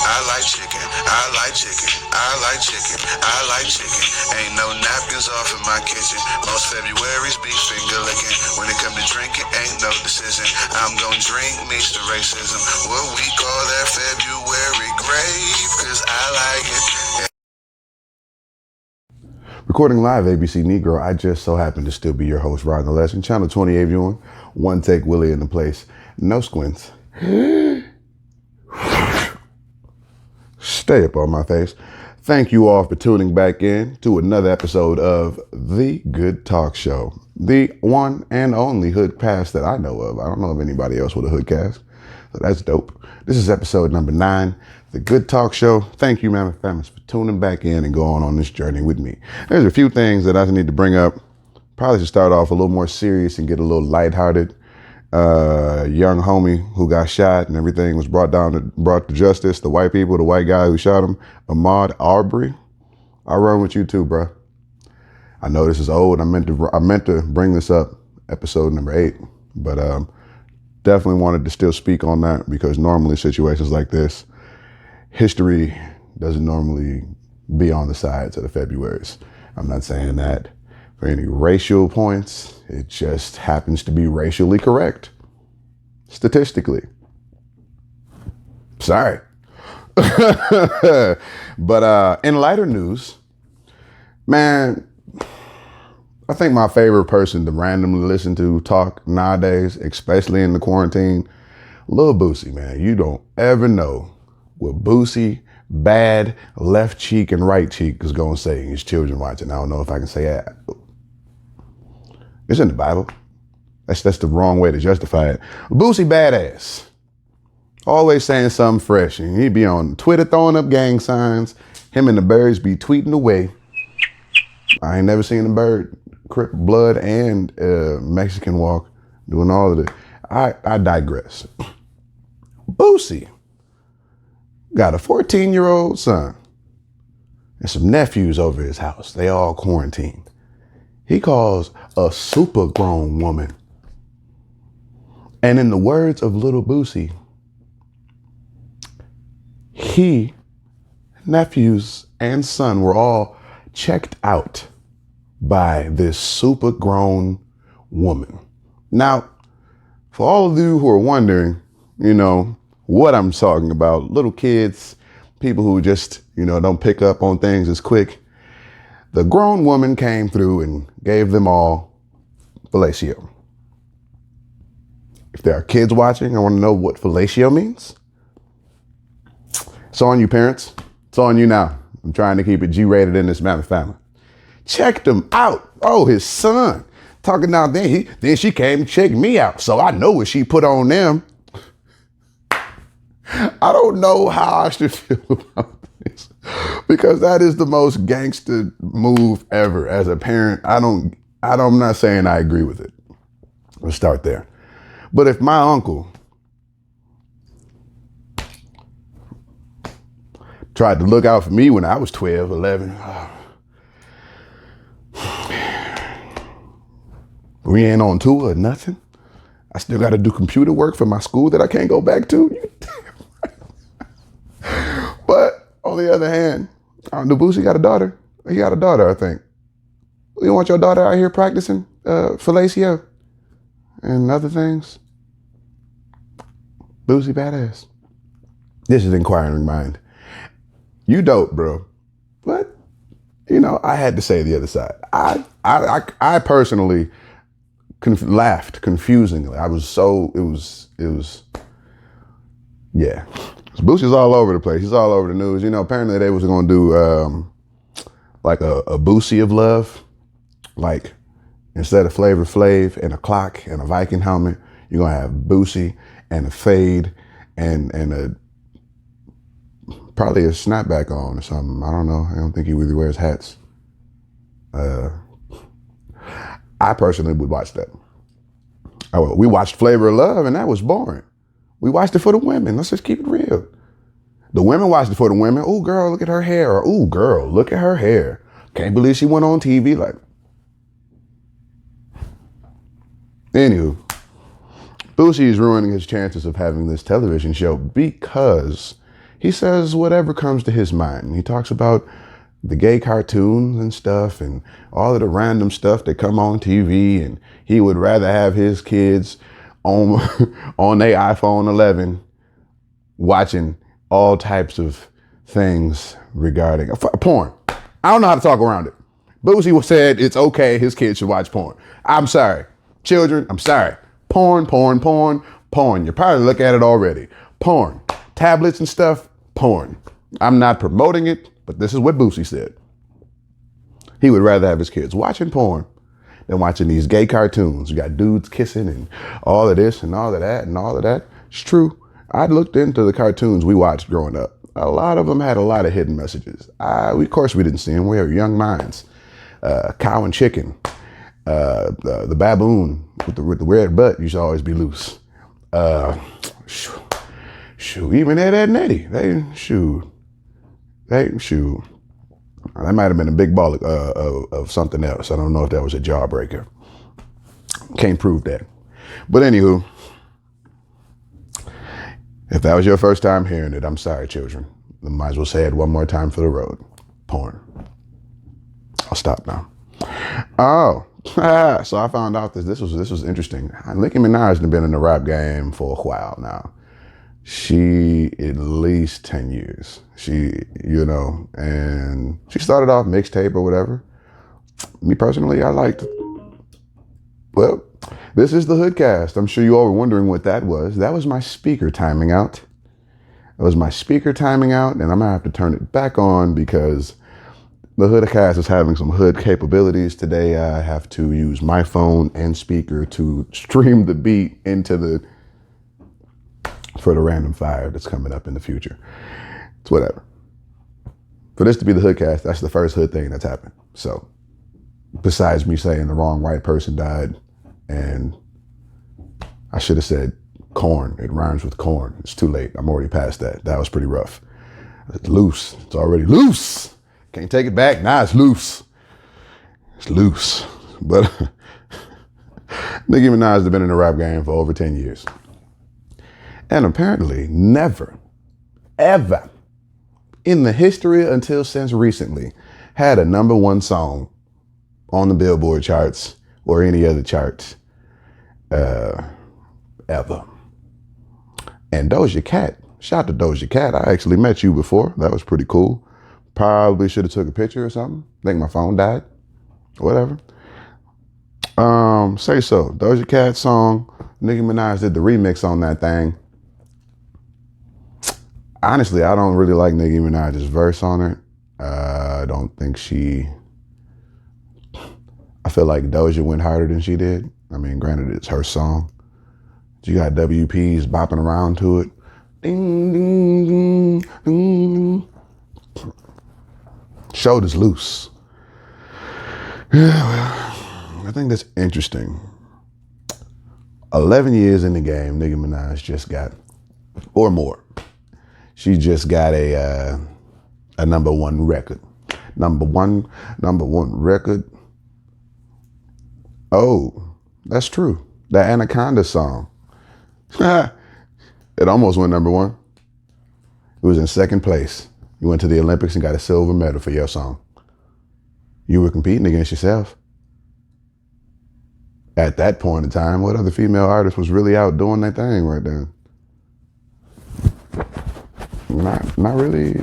I like chicken. I like chicken. I like chicken. I like chicken. Ain't no napkins off in my kitchen. Most February's be finger licking. When it come to drinking, ain't no decision. I'm gonna drink meets the racism. What we call that February grave, cause I like it. Recording live, ABC Negro. I just so happen to still be your host, Ron the Legend. Channel 28 viewing. One take Willie in the place. No squints. Stay up on my face. Thank you all for tuning back in to another episode of The Good Talk Show. The one and only hood cast that I know of. I don't know of anybody else with a hood cast. So that's dope. This is episode number 9. The Good Talk Show. Thank you, Mammoth Famous, for tuning back in and going on this journey with me. There's a few things that I need to bring up. Probably should start off a little more serious and get a little lighthearted. Young homie who got shot and everything was brought to justice. The white people, the white guy who shot him, Ahmaud Arbery. I run with you too, bro. I know this is old. I meant to bring this up, episode number 8, but definitely wanted to still speak on that because normally situations like this, history doesn't normally be on the sides of the Februarys. I'm not saying that for any racial points. It just happens to be racially correct. Statistically. Sorry. But in lighter news, man, I think my favorite person to randomly listen to talk nowadays, especially in the quarantine, Lil Boosie, man. You don't ever know what Boosie, bad left cheek and right cheek, is going to say his children watching. I don't know if I can say that. It's in the Bible. That's the wrong way to justify it. Boosie badass. Always saying something fresh. And he'd be on Twitter throwing up gang signs. Him and the birds be tweeting away. I ain't never seen a bird, Crip blood and Mexican walk doing all of it. I digress. Boosie got a 14-year-old son and some nephews over his house. They all quarantined. He calls a super grown woman. And in the words of Little Boosie, he, nephews, and son were all checked out by this super grown woman. Now, for all of you who are wondering, what I'm talking about, little kids, people who just, don't pick up on things as quick, the grown woman came through and gave them all fellatio. If there are kids watching, I want to know what fellatio means. It's on you, parents. It's on you now. I'm trying to keep it G-rated in this Mammoth family. Checked him out. Oh, his son. Talking now, then she came and checked me out. So I know what she put on them. I don't know how I should feel about this because that is the most gangster move ever. As a parent, I'm not saying I agree with it. Let's start there. But if my uncle tried to look out for me when I was 12, 11, we ain't on tour or nothing. I still got to do computer work for my school that I can't go back to. But on the other hand, the Boosie got a daughter. He got a daughter, I think. You want your daughter out here practicing fellatio and other things? Boosie badass. This is Inquiring Mind. You dope, bro. But, I had to say the other side. I personally laughed confusingly. Yeah. Boosie's all over the place. He's all over the news. Apparently they was going to do like a Boosie of love. Like instead of Flavor Flav and a clock and a Viking helmet, you're going to have Boosie and a fade and probably a snapback on or something. I don't know. I don't think he really wears hats. I personally would watch that. We watched Flavor of Love and that was boring. We watched it for the women. Let's just keep it real. The women watched it for the women. Oh, girl, look at her hair. Or, oh, girl, look at her hair. Can't believe she went on TV. Like, anywho, Boosie is ruining his chances of having this television show because he says whatever comes to his mind. He talks about the gay cartoons and stuff and all of the random stuff that come on TV, and he would rather have his kids on on their iPhone 11 watching all types of things regarding porn. I don't know how to talk around it. Boosie said it's okay, his kids should watch porn. I'm sorry. Children, I'm sorry. Porn. You probably look at it already. Porn. Tablets and stuff, porn. I'm not promoting it, but this is what Boosie said. He would rather have his kids watching porn than watching these gay cartoons. You got dudes kissing and all of this and all of that and all of that. It's true. I looked into the cartoons we watched growing up. A lot of them had a lot of hidden messages. Of course, we didn't see them. We were young minds. Cow and chicken. The baboon with the red butt used to always be loose. Even Ed, and Eddie. That might have been a big ball of something else. I don't know if that was a jawbreaker. Can't prove that. But anywho, if that was your first time hearing it, I'm sorry, children. I might as well say it one more time for the road. Porn. I'll stop now. Oh, so I found out that this was interesting. Nicki Minaj has been in the rap game for a while now. She at least 10 years. And she started off mixtape or whatever. Me personally, I liked it. Well, this is the Hoodcast. I'm sure you all were wondering what that was. That was my speaker timing out. And I'm gonna have to turn it back on because the Hoodcast is having some hood capabilities today. I have to use my phone and speaker to stream the beat for the random fire that's coming up in the future. It's whatever. For this to be the Hoodcast, that's the first hood thing that's happened. So besides me saying the wrong white person died, and I should have said corn. It rhymes with corn. It's too late. I'm already past that. That was pretty rough. It's loose. It's already loose. Can't take it back. Nah, it's loose. It's loose. But Nicki Minaj has been in the rap game for over 10 years. And apparently never, ever in the history until since recently had a #1 song on the Billboard charts or any other charts ever. And Doja Cat, shout out to Doja Cat. I actually met you before. That was pretty cool. Probably should have took a picture or something. I think my phone died. Whatever. Say so. Doja Cat song. Nicki Minaj did the remix on that thing. Honestly, I don't really like Nicki Minaj's verse on it. I don't think I feel like Doja went harder than she did. I mean, granted, it's her song. You got WPs bopping around to it. Ding, ding, ding, ding. Shoulders loose. Yeah, well, I think that's interesting. 11 years in the game, Nicki Minaj just got, or more. She just got a #1 record. Number one record. Oh, that's true. That Anaconda song. It almost went #1. It was in second place. You went to the Olympics and got a silver medal for your song. You were competing against yourself. At that point in time, what other female artist was really out doing their thing right then? Not really.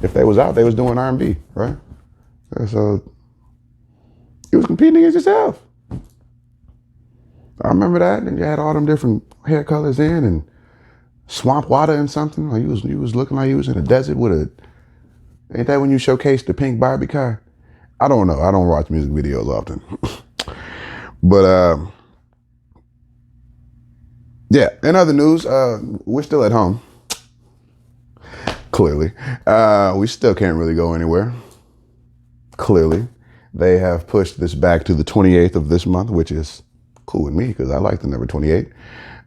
If they was out, they was doing R&B, right? So you was competing against yourself. I remember that. And you had all them different hair colors in and swamp water and something. Like you was looking like you was in a desert with ain't that when you showcased the pink Barbie car? I don't know. I don't watch music videos often. But yeah, in other news, we're still at home. Clearly. We still can't really go anywhere. Clearly. They have pushed this back to the 28th of this month, which is cool with me because I like the number 28.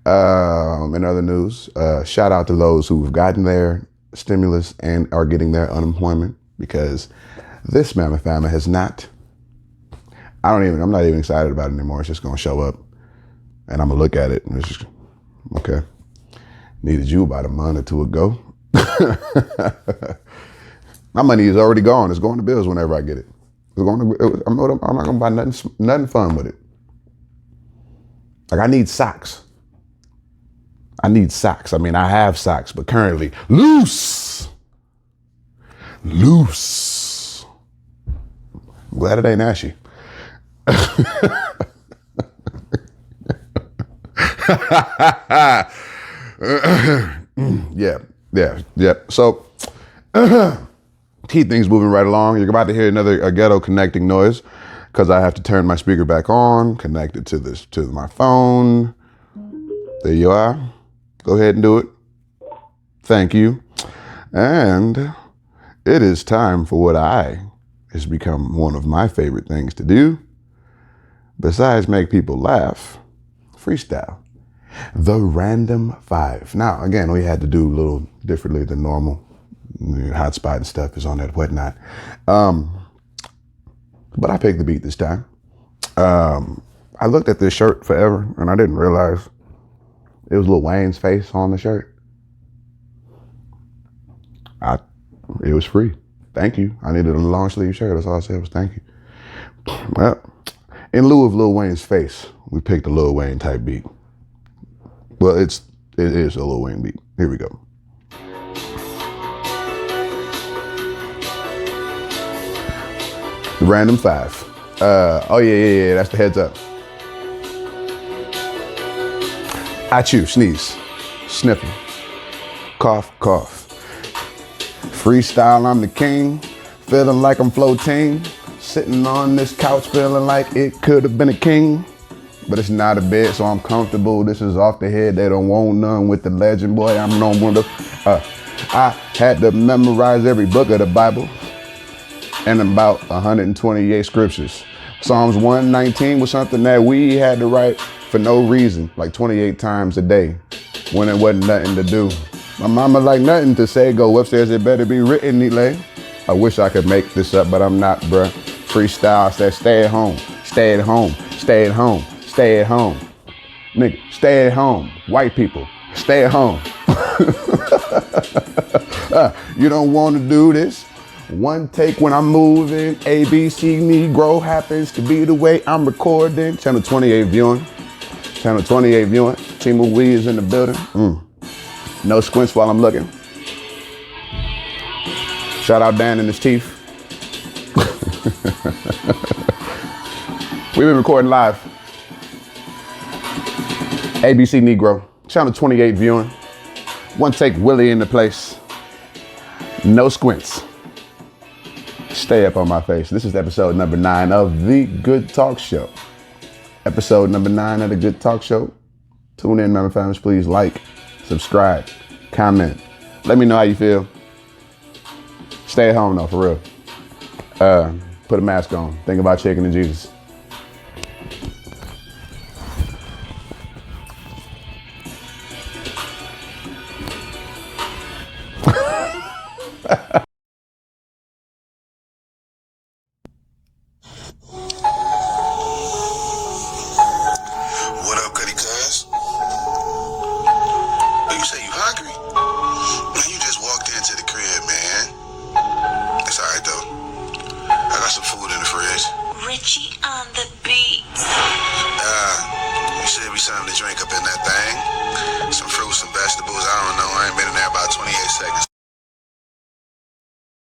In other news, shout out to those who've gotten their stimulus and are getting their unemployment, because this Mamma Famma has not. I'm not even excited about it anymore. It's just going to show up and I'm going to look at it and it's just, okay. Needed you about a month or two ago. My money is already gone. It's going to bills whenever I get it. I'm not gonna buy nothing fun with it. Like I need socks. I mean, I have socks, but currently loose. I'm glad it ain't ashy. Yeah. So keep things moving right along. You're about to hear another ghetto connecting noise because I have to turn my speaker back on, connect it to my phone. There you are. Go ahead and do it. Thank you. And it is time for what has become one of my favorite things to do. Besides make people laugh, freestyle. The Random 5. Now, again, we had to do a little differently than normal. Hotspot and stuff is on that whatnot. But I picked the beat this time. I looked at this shirt forever and I didn't realize it was Lil Wayne's face on the shirt. It was free. Thank you. I needed a long sleeve shirt. That's all I said was thank you. Well, in lieu of Lil Wayne's face, we picked a Lil Wayne type beat. Well, it is a Lil Wayne beat. Here we go. Random 5. Yeah. That's the heads up. Achoo, sneeze, sniffle, cough. Freestyle, I'm the king. Feeling like I'm floating. Sitting on this couch feeling like it could have been a king. But it's not a bed, so I'm comfortable. This is off the head. They don't want none with the legend, boy. I'm no one of I had to memorize every book of the Bible and about 128 scriptures. Psalms 119 was something that we had to write for no reason, like 28 times a day when it wasn't nothing to do. My mama like nothing to say, go upstairs, it better be written neatly. I wish I could make this up, but I'm not, bruh. Freestyle, I said stay at home. Nigga, stay at home. White people, stay at home. You don't want to do this. One take when I'm moving. ABC Negro happens to be the way I'm recording. Channel 28 viewing. Team of We is in the building. No squints while I'm looking. Shout out Dan and his teeth. We've been recording live. ABC Negro, Channel 28 viewing. One take Willie in the place. No squints. Stay up on my face. This is episode number 9 of The Good Talk Show. Episode number 9 of The Good Talk Show. Tune in, member families. Please like, subscribe, comment. Let me know how you feel. Stay at home though, for real. Put a mask on. Think about chicken and Jesus.